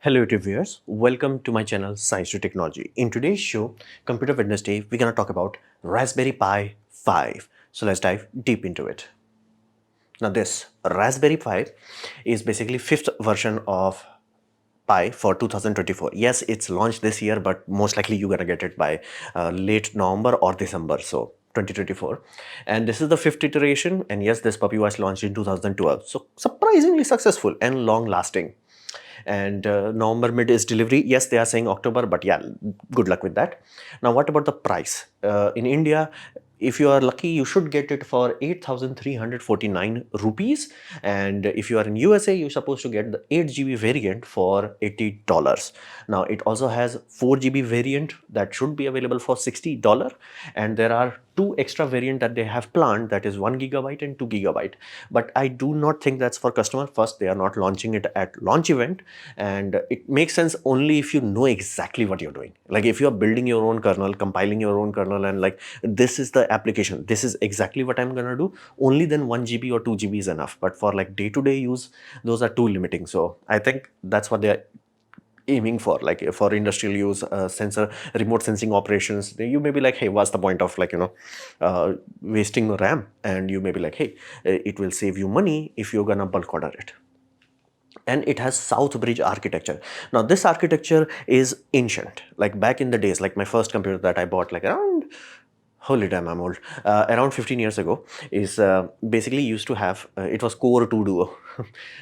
Hello YouTube viewers, welcome to my channel Science to Technology. In today's show, Computer Wednesday, we're going to talk about Raspberry Pi 5. So let's dive deep into it. Now this Raspberry Pi is basically fifth version of Pi for 2024. Yes, it's launched this year, but most likely you're gonna get it by late November or December, so 2024. And this is the fifth iteration, and yes, this puppy was launched in 2012. So surprisingly successful and long lasting. And November mid is delivery. Yes, they are saying October, but yeah, good luck with that. Now, what about the price? In India, if you are lucky, you should get it for 8,349 rupees. And if you are in USA, you're supposed to get the 8 GB variant for $80. Now, it also has 4 GB variant that should be available for $60. And there are two extra variant that they have planned, that is 1 GB and 2 GB. But I do not think that's for customer. First, they are not launching it at launch event, and it makes sense only if you know exactly what you're doing. Like if you're building your own kernel, compiling your own kernel, and like this is the application, this is exactly what I'm gonna do, only then 1 GB or 2 GB is enough. But for like day-to-day use, those are too limiting. So I think that's what they're aiming for, like for industrial use, sensor remote sensing operations. You may be like, hey, what's the point of wasting RAM? And you may be like, hey, it will save you money if you're gonna bulk order it. And it has South Bridge architecture. Now this architecture is ancient, like back in the days, like my first computer that I bought like around, holy damn, I'm old, around 15 years ago, is basically used to have, it was Core 2 Duo.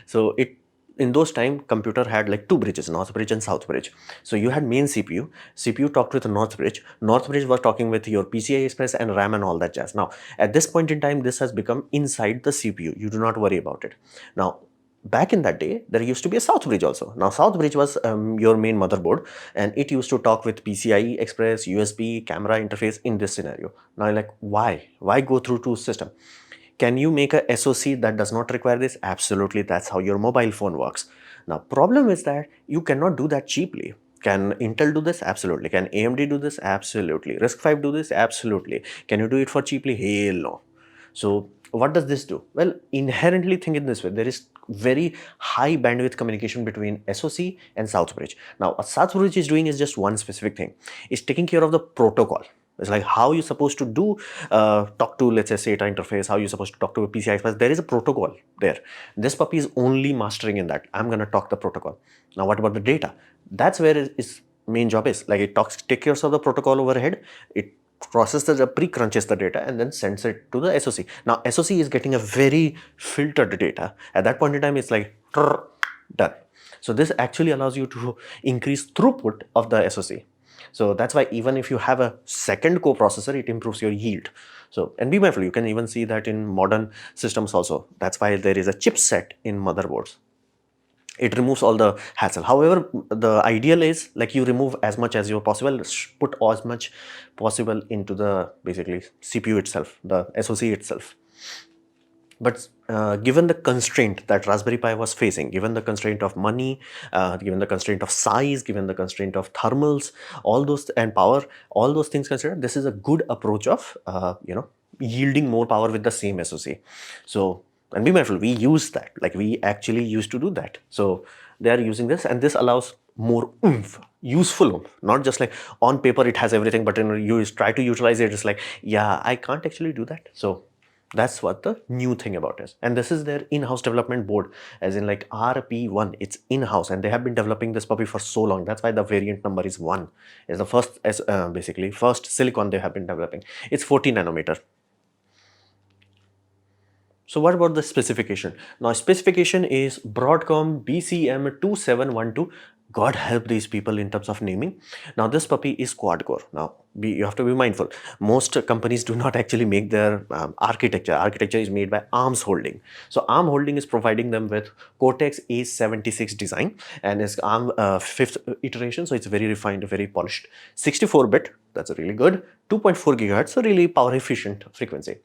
So it, in those time, computer had like two bridges, North Bridge and South Bridge. So you had main CPU talked with North Bridge was talking with your PCI Express and RAM and all that jazz. Now at this point in time, this has become inside the CPU, you do not worry about it. Now back in that day, there used to be a South Bridge also. Now South Bridge was your main motherboard, and it used to talk with PCI Express, USB, camera interface in this scenario. Now like, why go through two systems? Can you make a SoC that does not require this? Absolutely, that's how your mobile phone works. Now problem is that you cannot do that cheaply. Can Intel do this? Absolutely. Can AMD do this? Absolutely. RISC-V do this? Absolutely. Can you do it for cheaply? Hell no. So what does this do? Well, inherently think in this way, there is very high bandwidth communication between SoC and South Bridge. Now what South Bridge is doing is just one specific thing. It's taking care of the protocol. It's like how you're supposed to do, talk to, let's say, SATA interface, how you're supposed to talk to a PCI Express. There is a protocol there. This puppy is only mastering in that. I'm going to talk the protocol. Now, what about the data? That's where its main job is. Like it takes care of the protocol overhead. It processes pre-crunches the data and then sends it to the SoC. Now, SoC is getting a very filtered data. At that point in time, it's like, done. So this actually allows you to increase throughput of the SoC. So that's why even if you have a second coprocessor, it improves your yield. So, and be mindful, you can even see that in modern systems also. That's why there is a chipset in motherboards. It removes all the hassle. However, the ideal is like you remove as much as you possible, put as much possible into the basically CPU itself, the SoC itself. But given the constraint that Raspberry Pi was facing, given the constraint of money, given the constraint of size, given the constraint of thermals, all those, and power, all those things considered, this is a good approach of yielding more power with the same SoC. So, and be mindful, we use that, like we actually used to do that. So they are using this, and this allows more oomph, useful oomph, not just like on paper it has everything, but when you try to utilize it, it's like, yeah, I can't actually do that. So that's what the new thing about is. And this is their in-house development board, as in like RP1. It's in-house, and they have been developing this puppy for so long. That's why the variant number is 1. It's the first, basically, first silicon they have been developing. It's 40 nanometer. So what about the specification? Now specification is Broadcom BCM2712. God help these people in terms of naming. Now this puppy is quad core. Now you have to be mindful. Most companies do not actually make their architecture. Architecture is made by ARMS Holding. So ARM Holding is providing them with Cortex A76 design, and it's ARM 5th iteration. So it's very refined, very polished. 64-bit, that's really good. 2.4 gigahertz, so really power efficient frequency.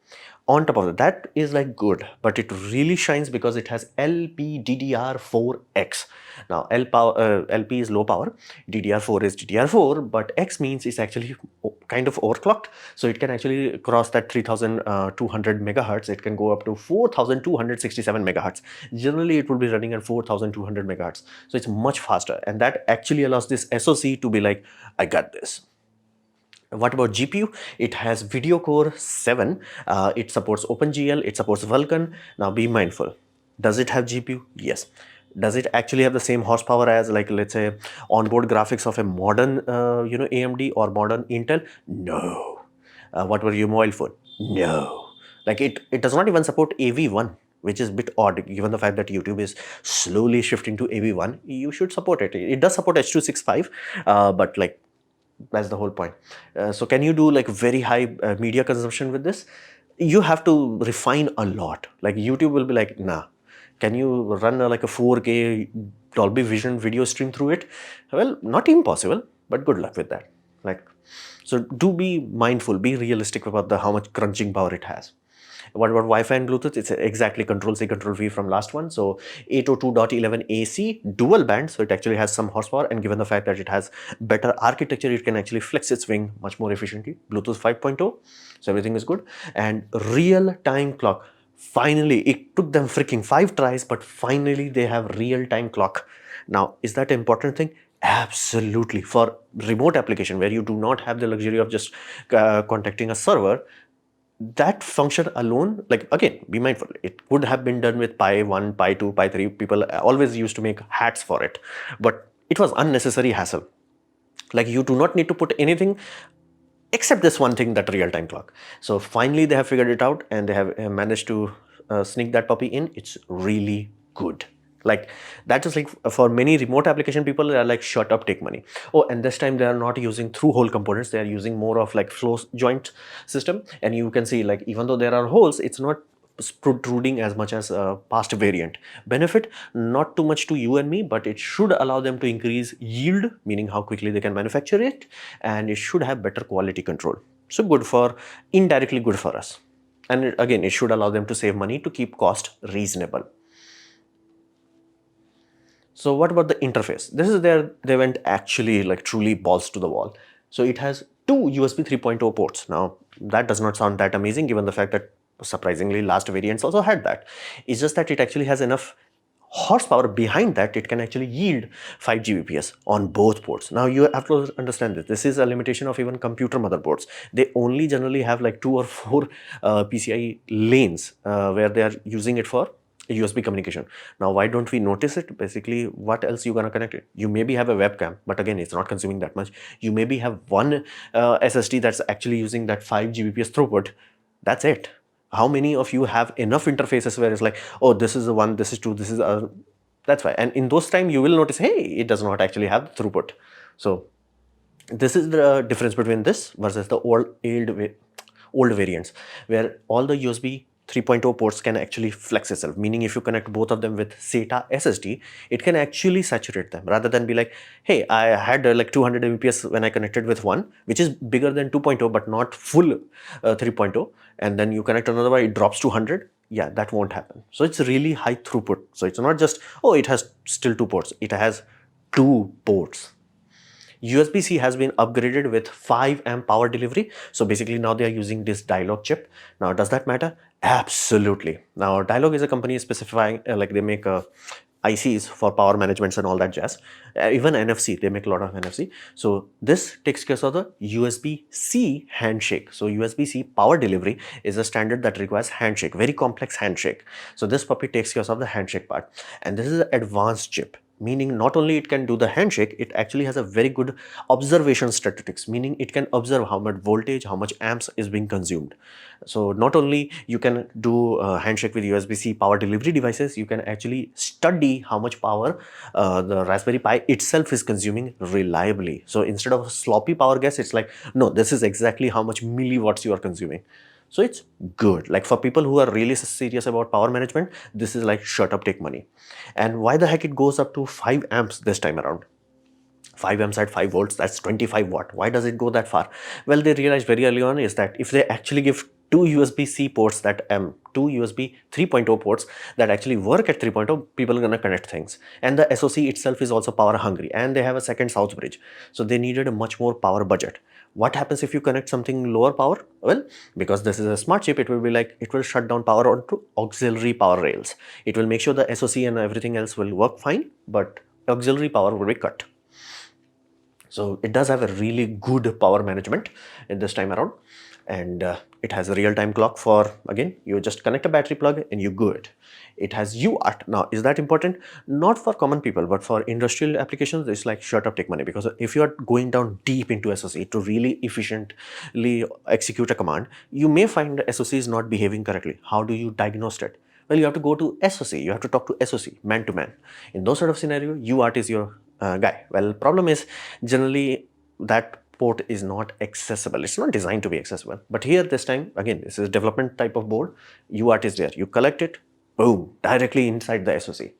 On top of that, that is like good, but it really shines because it has LPDDR4X. Now LP is low power, DDR4 is DDR4, but X means it's actually kind of overclocked, so it can actually cross that 3200 megahertz. It can go up to 4267 megahertz. Generally it will be running at 4200 megahertz, so it's much faster, and that actually allows this SoC to be like, I got this. What about GPU? It has Video Core 7. It supports OpenGL. It supports Vulkan. Now be mindful. Does it have GPU? Yes. Does it actually have the same horsepower as, like, let's say, onboard graphics of a modern, AMD or modern Intel? No. What were your mobile phone? No. Like it does not even support AV1, which is a bit odd given the fact that YouTube is slowly shifting to AV1. You should support it. It does support H.265, but like, that's the whole point. So can you do like very high media consumption with this? You have to refine a lot. Like YouTube will be like, nah. Can you run like a 4K Dolby Vision video stream through it? Well, not impossible, but good luck with that. Like, so do be mindful, be realistic about how much crunching power it has. What about Wi-Fi and Bluetooth? It's exactly Control-C, Control-V from last one. So 802.11 AC, dual band. So it actually has some horsepower, and given the fact that it has better architecture, it can actually flex its wing much more efficiently. Bluetooth 5.0, so everything is good. And real-time clock. Finally, it took them freaking 5 tries, but finally they have real-time clock. Now, is that an important thing? Absolutely. For remote application where you do not have the luxury of just contacting a server, that function alone, like, again, be mindful, it could have been done with Pi 1, Pi 2, Pi 3. People always used to make hats for it, but it was unnecessary hassle. Like, you do not need to put anything except this one thing, that real-time clock. So finally they have figured it out, and they have managed to sneak that puppy in. It's really good. Like, that is like, for many remote application people, they are like, shut up, take money. Oh, and this time they are not using through-hole components. They are using more of like flow joint system. And you can see, like, even though there are holes, it's not protruding as much as a past variant. Benefit, not too much to you and me, but it should allow them to increase yield, meaning how quickly they can manufacture it, and it should have better quality control. So good for, indirectly good for us. And again, it should allow them to save money to keep cost reasonable. So what about the interface? This is there, they went actually like truly balls to the wall. So it has two USB 3.0 ports. Now that does not sound that amazing given the fact that surprisingly last variants also had that. It's just that it actually has enough horsepower behind that it can actually yield 5 Gbps on both ports. Now you have to understand this. This is a limitation of even computer motherboards. They only generally have like 2 or 4 PCI lanes where they are using it for USB communication. Now, why don't we notice it? Basically, what else you gonna connect it? You maybe have a webcam, but again, it's not consuming that much. You maybe have one SSD that's actually using that 5 Gbps throughput. That's it. How many of you have enough interfaces where it's like, oh, this is the one, this is two, this is that's why. And in those time, you will notice, hey, it does not actually have the throughput. So this is the difference between this versus the old variants, where all the USB 3.0 ports can actually flex itself, meaning if you connect both of them with SATA SSD, it can actually saturate them rather than be like, hey, I had like 200 Mbps when I connected with one, which is bigger than 2.0 but not full 3.0, and then you connect another one, it drops to 100. Yeah, that won't happen. So it's really high throughput. So it's not just, oh, it has still 2 ports. It has 2 ports. USB-C has been upgraded with 5 amp power delivery. So basically now they are using this Dialog chip. Now, does that matter? Absolutely. Now, Dialog is a company specifying, like they make ICs for power management and all that jazz. Even NFC, they make a lot of NFC. So this takes care of the USB-C handshake. So USB-C power delivery is a standard that requires handshake, very complex handshake. So this puppy takes care of the handshake part. And this is an advanced chip, meaning not only it can do the handshake, it actually has a very good observation statistics, meaning it can observe how much voltage, how much amps is being consumed. So not only you can do handshake with USB-C power delivery devices, you can actually study how much power the Raspberry Pi itself is consuming reliably. So instead of sloppy power gas, it's like, no, this is exactly how much milliwatts you are consuming. So it's good. Like for people who are really serious about power management, this is like shut up, take money. And why the heck it goes up to 5 amps this time around? 5 amps at 5 volts, that's 25 watt. Why does it go that far? Well, they realized very early on is that if they actually give two USB-C ports two USB 3.0 ports that actually work at 3.0, people are gonna connect things. And the SoC itself is also power hungry, and they have a second south bridge. So they needed a much more power budget. What happens if you connect something lower power? Well, because this is a smart chip, it will be like, it will shut down power onto auxiliary power rails. It will make sure the SoC and everything else will work fine, but auxiliary power will be cut. So it does have a really good power management in this time around, and it has a real-time clock for, again, you just connect a battery plug and you good. It has UART. Now, is that important? Not for common people, but for industrial applications, it's like shut up, take money, because if you are going down deep into SoC to really efficiently execute a command, you may find the SoC is not behaving correctly. How do you diagnose it? Well, you have to go to SoC, you have to talk to SoC, man to man. In those sort of scenario, UART is your guy. Well, problem is generally that port is not accessible. It's not designed to be accessible. But here this time, again, this is development type of board, UART is there. You collect it, boom, directly inside the SoC.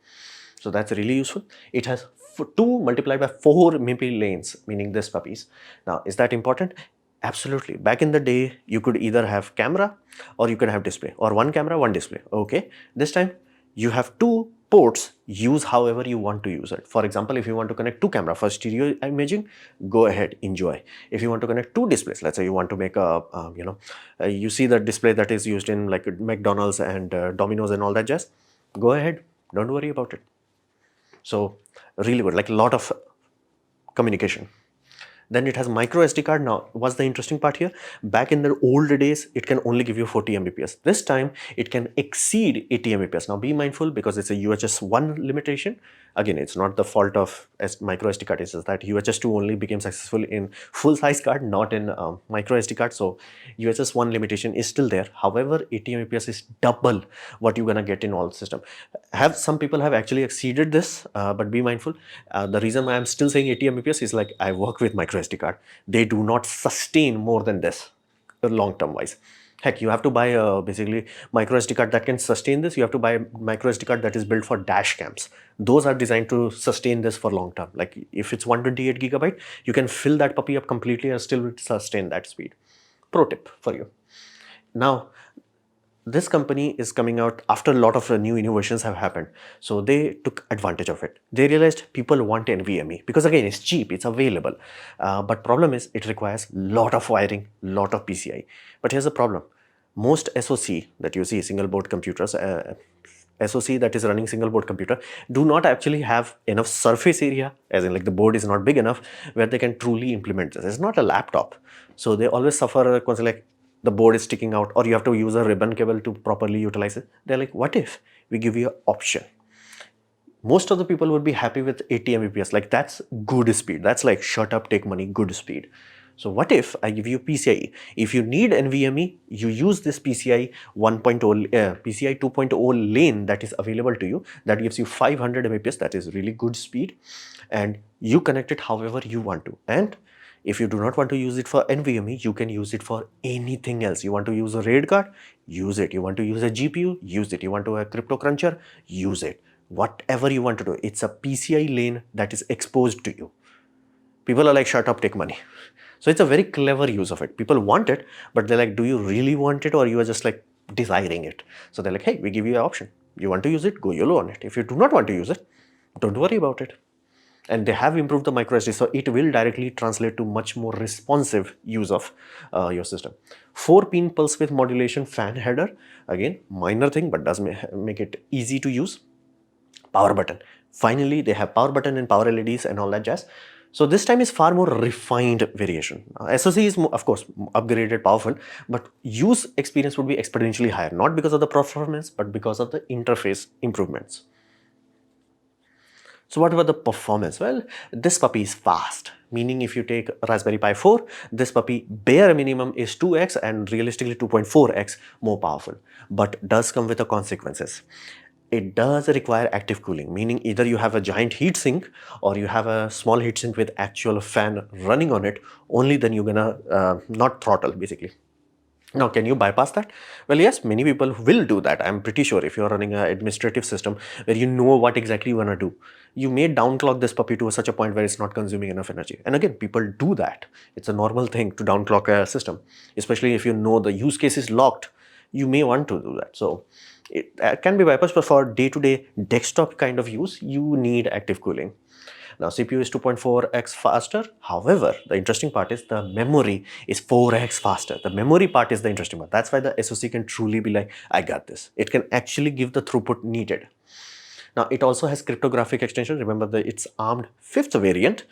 So that's really useful. It has 2 multiplied by 4 MIPI lanes, meaning this puppies. Now, is that important? Absolutely. Back in the day, you could either have camera or you could have display, or one camera, one display. Okay. This time you have 2 ports, use however you want to use it. For example, if you want to connect 2 camera for stereo imaging, go ahead, enjoy. If you want to connect 2 displays, let's say you want to make a, you see the display that is used in like McDonald's and Domino's and all that jazz, go ahead, don't worry about it. So really good, like a lot of communication. Then it has micro SD card. Now, what's the interesting part here? Back in the old days, it can only give you 40 Mbps. This time, it can exceed 80 Mbps. Now, be mindful because it's a UHS 1 limitation. Again, it's not the fault of micro SD card. It's just that UHS 2 only became successful in full-size card, not in micro SD card. So, UHS 1 limitation is still there. However, 80 Mbps is double what you're gonna get in all system. Some people have actually exceeded this, but be mindful. The reason why I'm still saying 80 Mbps is like I work with micro SD card. They do not sustain more than this long-term wise. Heck, you have to buy basically micro SD card that can sustain this. You have to buy a micro SD card that is built for dash cams. Those are designed to sustain this for long term. Like if it's 128 gigabyte, you can fill that puppy up completely and still sustain that speed. Pro tip for you. Now, this company is coming out after a lot of new innovations have happened. So they took advantage of it. They realized people want NVMe because again, it's cheap, it's available. But problem is it requires lot of wiring, lot of PCI. But here's the problem. Most SoC that you see, single board computers, SoC that is running single board computer, do not actually have enough surface area, as in like the board is not big enough where they can truly implement this. It's not a laptop. So they always suffer like the board is sticking out or you have to use a ribbon cable to properly utilize it. They're like, what if we give you an option? Most of the people would be happy with 80 Mbps. Like that's good speed. That's like shut up, take money, good speed. So what if I give you PCIe? If you need NVMe, you use this PCI 1.0, PCI 2.0 lane that is available to you. That gives you 500 Mbps. That is really good speed. And you connect it however you want to. And if you do not want to use it for NVMe, you can use it for anything else. You want to use a RAID card, use it. You want to use a GPU, use it. You want to have a crypto cruncher, use it. Whatever you want to do, it's a PCI lane that is exposed to you. People are like, shut up, take money. So it's a very clever use of it. People want it, but they're like, do you really want it or you are just like desiring it? So they're like, hey, we give you an option. You want to use it, go YOLO on it. If you do not want to use it, don't worry about it. And they have improved the micro SD, so it will directly translate to much more responsive use of your system. 4-pin pulse width modulation fan header, again, minor thing, but does make it easy to use. Power button. Finally, they have power button and power LEDs and all that jazz. So this time is far more refined variation. SoC is, of course, upgraded, powerful, but use experience would be exponentially higher, not because of the performance, but because of the interface improvements. So what about the performance? Well, this puppy is fast, meaning if you take Raspberry Pi 4, this puppy bare minimum is 2x and realistically 2.4x more powerful, but does come with the consequences. It does require active cooling, meaning either you have a giant heatsink or you have a small heatsink with actual fan running on it, only then you're gonna not throttle basically. Now, can you bypass that? Well, yes, many people will do that. I'm pretty sure if you're running an administrative system where you know what exactly you want to do, you may downclock this puppy to such a point where it's not consuming enough energy. And again, people do that. It's a normal thing to downclock a system, especially if you know the use case is locked. You may want to do that. So it can be bypassed, but for day-to-day desktop kind of use, you need active cooling. Now CPU is 2.4x faster. However, the interesting part is the memory is 4x faster. The memory part is the interesting part. That's why the SoC can truly be like, I got this. It can actually give the throughput needed. Now it also has cryptographic extension. Remember that it's ARM 5th variant.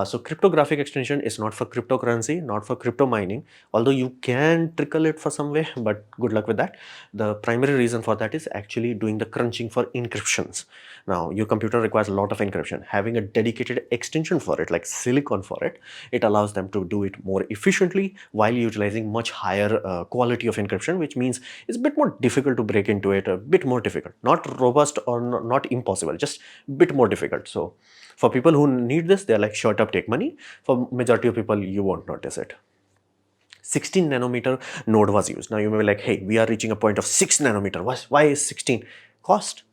So cryptographic extension is not for cryptocurrency, not for crypto mining, although you can trickle it for some way, but good luck with that. The primary reason for that is actually doing the crunching for encryptions. Now your computer requires a lot of encryption. Having a dedicated extension for it, like silicon for it, it allows them to do it more efficiently while utilizing much higher quality of encryption, which means it's a bit more difficult to break into it, a bit more difficult, not robust or not impossible, just a bit more difficult. So for people who need this, they're like, shut up, take money. For majority of people, you won't notice it. 16 nanometer node was used. Now you may be like, hey, we are reaching a point of 6 nanometer. Why is 16? Cost.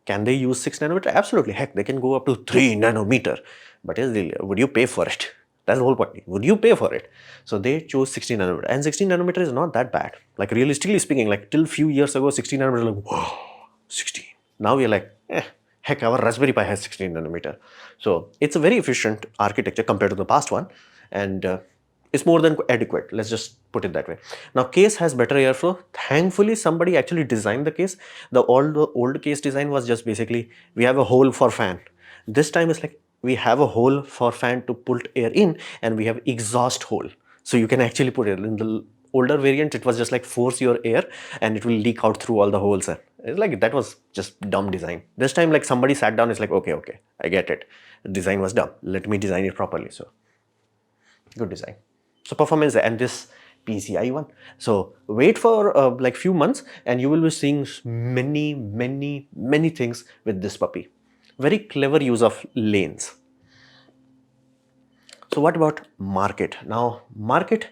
Can they use 6 nanometer? Absolutely. Heck, they can go up to 3 nanometer. But would you pay for it? That's the whole point. Would you pay for it? So they chose 16 nanometer. And 16 nanometer is not that bad. Like realistically speaking, like till few years ago, 16 nanometer, like, whoa, 16. Now we're like, heck, our Raspberry Pi has 16 nanometer. So it's a very efficient architecture compared to the past one. And it's more than adequate. Let's just put it that way. Now, case has better airflow. Thankfully, somebody actually designed the case. The old case design was just basically, we have a hole for fan. This time it's like, we have a hole for fan to put air in, and we have exhaust hole. So you can actually put it in the older variant. It was just like force your air and it will leak out through all the holes. It's like, that was just dumb design. This time, like somebody sat down, it's like, okay, I get it. The design was dumb. Let me design it properly. So good design. So performance and this PCI one. So wait for like few months and you will be seeing many things with this puppy. Very clever use of lanes. So what about market? Now market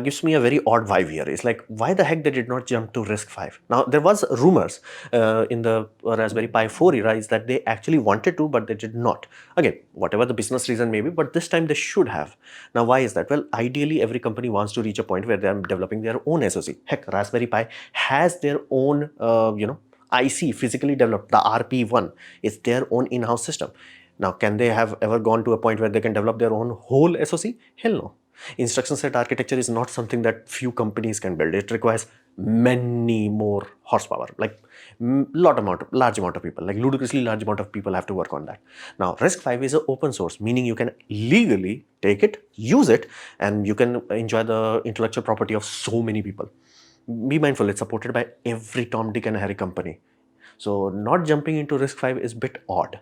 gives me a very odd vibe here. It's like, why the heck they did not jump to RISC-V? Now there was rumors in the Raspberry Pi 4 era is that they actually wanted to, but they did not. Again, whatever the business reason may be, but this time they should have. Now why is that? Well, ideally every company wants to reach a point where they are developing their own SoC. Heck, Raspberry Pi has their own, IC physically developed. The RP1 is their own in-house system. Now, can they have ever gone to a point where they can develop their own whole SoC? Hell no. Instruction set architecture is not something that few companies can build. It requires many more horsepower, like large amount of people, like ludicrously large amount of people have to work on that. Now, RISC-V is an open source, meaning you can legally take it, use it, and you can enjoy the intellectual property of so many people. Be mindful, it's supported by every Tom, Dick, and Harry company. So not jumping into RISC-V is a bit odd.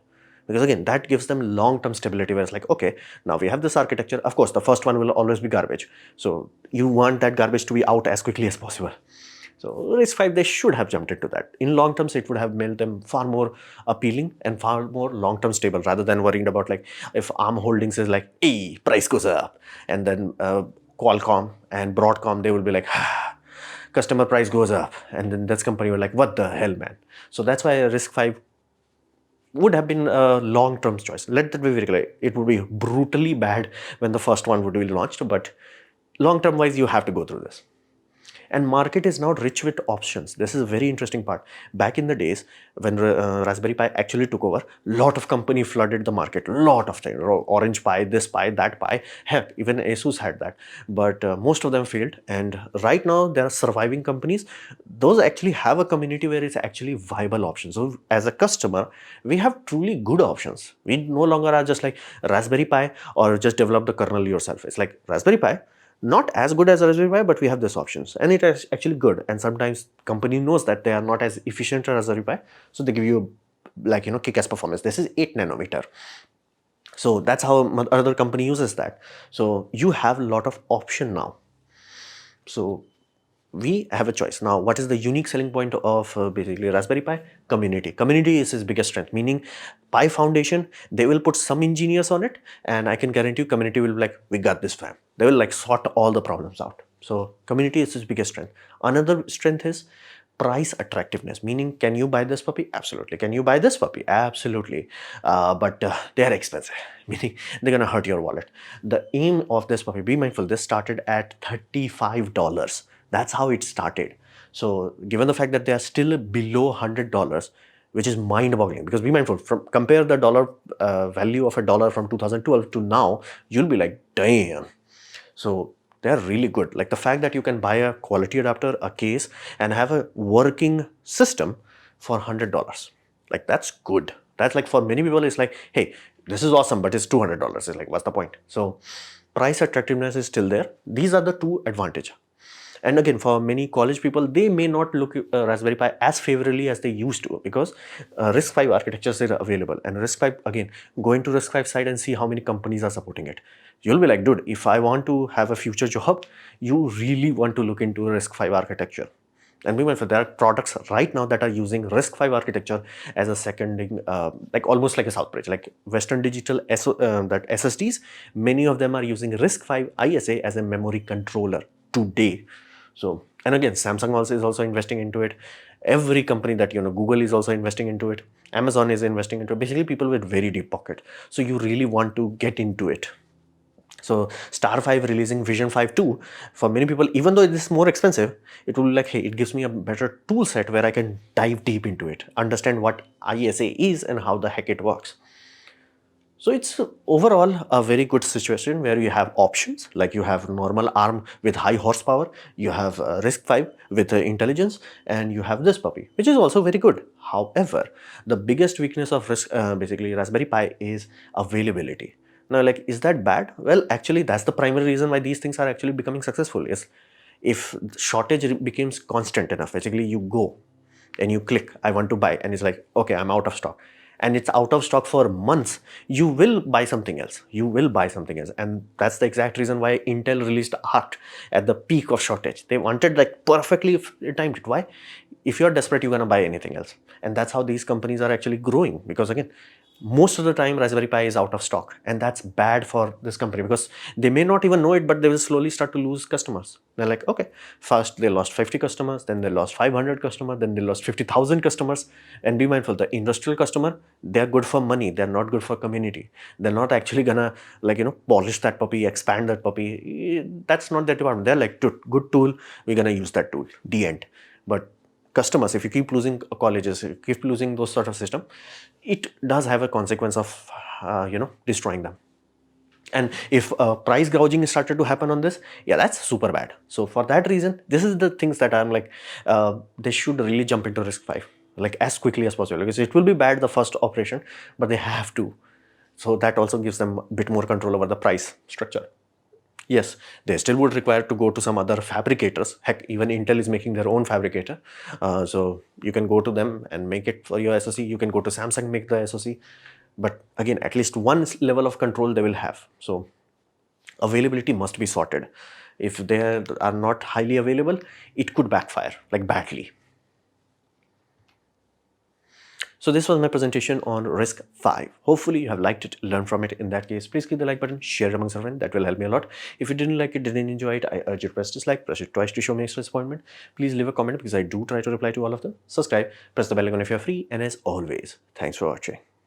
Because again, that gives them long-term stability where it's like, okay, now we have this architecture. Of course, the first one will always be garbage. So you want that garbage to be out as quickly as possible. So RISC-V, they should have jumped into that. In long terms, it would have made them far more appealing and far more long-term stable rather than worrying about like if ARM Holdings is like, hey, price goes up. And then Qualcomm and Broadcom, they will be like, customer price goes up. And then this company will like, what the hell, man? So that's why RISC-V would have been a long-term choice. Let that be very clear. It would be brutally bad when the first one would be launched, but long-term wise, you have to go through this. And market is now rich with options. This is a very interesting part. Back in the days when Raspberry Pi actually took over, lot of company flooded the market. Lot of things. Orange Pi, this Pi, that Pi. Heck, even Asus had that. But most of them failed. And right now there are surviving companies. Those actually have a community where it's actually viable options. So as a customer, we have truly good options. We no longer are just like Raspberry Pi or just develop the kernel yourself. It's like Raspberry Pi, not as good as Raspberry Pi, but we have these options and it is actually good. And sometimes company knows that they are not as efficient as Raspberry Pi, so they give you like, kick-ass performance. This is 8 nanometer. So that's how other company uses that. So you have a lot of option now. So we have a choice. Now, what is the unique selling point of basically Raspberry Pi? Community. Community is his biggest strength, meaning Pi Foundation, they will put some engineers on it and I can guarantee you community will be like, we got this, fam. They will like sort all the problems out. So community is its biggest strength. Another strength is price attractiveness, meaning can you buy this puppy? Absolutely. Can you buy this puppy? Absolutely. But they are expensive, meaning they're gonna hurt your wallet. The aim of this puppy, be mindful, this started at $35. That's how it started. So given the fact that they are still below $100, which is mind-boggling, because be mindful, from compare the dollar value of a dollar from 2012 to now, you'll be like, damn. So they're really good. Like the fact that you can buy a quality adapter, a case, and have a working system for $100. Like that's good. That's like for many people, it's like, hey, this is awesome, but it's $200. It's like, what's the point? So price attractiveness is still there. These are the two advantages. And again, for many college people, they may not look Raspberry Pi as favorably as they used to, because RISC-V architectures are available. And RISC-V, again, go into RISC-V site and see how many companies are supporting it. You'll be like, dude, if I want to have a future job, you really want to look into RISC-V architecture. And meanwhile, there are products right now that are using RISC-V architecture as a second, like almost like a Southbridge, like Western Digital that SSDs. Many of them are using RISC-V ISA as a memory controller today. So, and again, Samsung also is also investing into it. Every company that, Google is also investing into it. Amazon is investing into it. Basically, people with very deep pocket. So you really want to get into it. So Star 5 releasing Vision 5 2, for many people, even though it is more expensive, it will be like, hey, it gives me a better tool set where I can dive deep into it, understand what ISA is and how the heck it works. So it's overall a very good situation where you have options, like you have normal ARM with high horsepower, you have RISC-V with intelligence, and you have this puppy, which is also very good. However, the biggest weakness of basically Raspberry Pi is availability. Now, like, is that bad? Well, actually, that's the primary reason why these things are actually becoming successful, is if shortage becomes constant enough. Basically, you go and you click, I want to buy, and it's like, okay, I'm out of stock. And it's out of stock for months, you will buy something else. You will buy something else. And that's the exact reason why Intel released Arc at the peak of shortage. They wanted like perfectly timed it. Why? If you're desperate, you're gonna buy anything else. And that's how these companies are actually growing, because again, most of the time Raspberry Pi is out of stock, and that's bad for this company because they may not even know it, but they will slowly start to lose customers. They're like, okay, first they lost 50 customers, then they lost 500 customers, then they lost 50,000 customers. And be mindful, the industrial customer, they're good for money, they're not good for community. They're not actually gonna, like, polish that puppy, expand that puppy. That's not their department. They're like, good tool, we're gonna use that tool, the end. But customers, if you keep losing colleges, you keep losing those sort of system, it does have a consequence of destroying them. And if price gouging started to happen on this, yeah, that's super bad. So for that reason, this is the things that I'm like, they should really jump into RISC-V like as quickly as possible, because it will be bad the first operation, but they have to. So that also gives them a bit more control over the price structure. Yes, they still would require to go to some other fabricators. Heck, even Intel is making their own fabricator. So you can go to them and make it for your SoC. You can go to Samsung, make the SoC. But again, at least one level of control they will have. So availability must be sorted. If they are not highly available, it could backfire, like badly. So this was my presentation on RISC-V. Hopefully you have liked it, learned from it. In that case, please click the like button, share it amongst your friends. That will help me a lot. If you didn't like it, didn't enjoy it, I urge you to press dislike, press it twice to show me extra disappointment. Please leave a comment because I do try to reply to all of them. Subscribe, press the bell icon if you're free. And as always, thanks for watching.